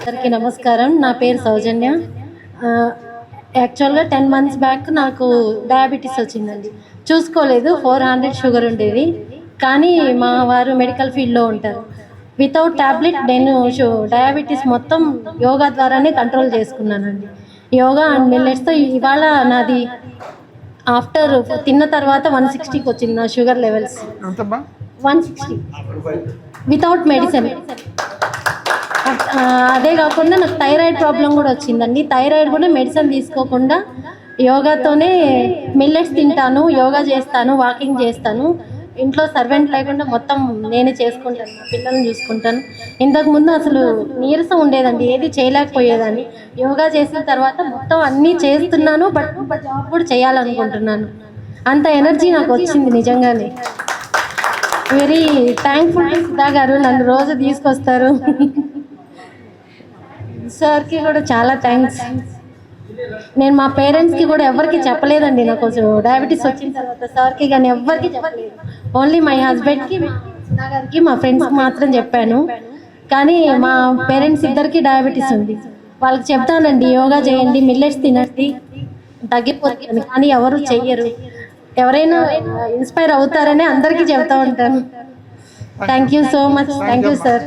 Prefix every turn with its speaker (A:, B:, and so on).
A: అందరికీ నమస్కారం. నా పేరు సౌజన్య. యాక్చువల్గా 10 మంత్స్ బ్యాక్ నాకు డయాబెటీస్ వచ్చిందండి. చూసుకోలేదు, 400 షుగర్ ఉండేది. కానీ మా వారు మెడికల్ ఫీల్డ్లో ఉంటారు. వితౌట్ ట్యాబ్లెట్ నేను డయాబెటీస్ మొత్తం యోగా ద్వారానే కంట్రోల్ చేసుకున్నానండి. యోగా అండ్ మిల్లెట్స్తో ఇవాళ నాది ఆఫ్టర్ తిన్న తర్వాత 160కి వచ్చింది నా షుగర్ లెవెల్స్. 160 without medicine. అదే కాకుండా నాకు థైరాయిడ్ ప్రాబ్లం కూడా వచ్చిందండి. థైరాయిడ్ కూడా మెడిసిన్ తీసుకోకుండా యోగాతోనే మిల్లెట్స్ తింటాను, యోగా చేస్తాను, వాకింగ్ చేస్తాను. ఇంట్లో సర్వెంట్ లేకుండా మొత్తం నేనే చేసుకుంటాను, నా పిల్లల్ని చూసుకుంటాను. ఇంతకుముందు అసలు నీరసం ఉండేదండి, ఏది చేయలేకపోయేదాన్ని. యోగా చేసిన తర్వాత మొత్తం అన్నీ చేస్తున్నాను, బట్ జాబ్ కూడా చేయాలనుకుంటున్నాను. అంత ఎనర్జీ నాకు వచ్చింది నిజంగానే. వెరీ థ్యాంక్ఫుల్ టు సుధా గారు, నన్ను రోజు తీసుకొస్తారు. సార్కి కూడా చాలా థ్యాంక్స్. నేను మా పేరెంట్స్కి కూడా ఎవరికి చెప్పలేదండి నాకు డయాబెటీస్ వచ్చిన తర్వాత. సార్కి కానీ ఎవరికి చెప్పలేదు. ఓన్లీ మై హస్బెండ్కి, సుధా గారికి, మా ఫ్రెండ్స్కి మాత్రం చెప్పాను. కానీ మా పేరెంట్స్ ఇద్దరికి డయాబెటీస్ ఉంది. వాళ్ళకి చెప్తానండి, యోగా చేయండి, మిల్లెట్స్ తినండి, తగ్గిపోతుంది. కానీ ఎవరు చెయ్యరు. ఎవరైనా ఇన్స్పైర్ అవుతారని అందరికీ చెప్తా ఉంటాను. Thank you so much. Thank you sir.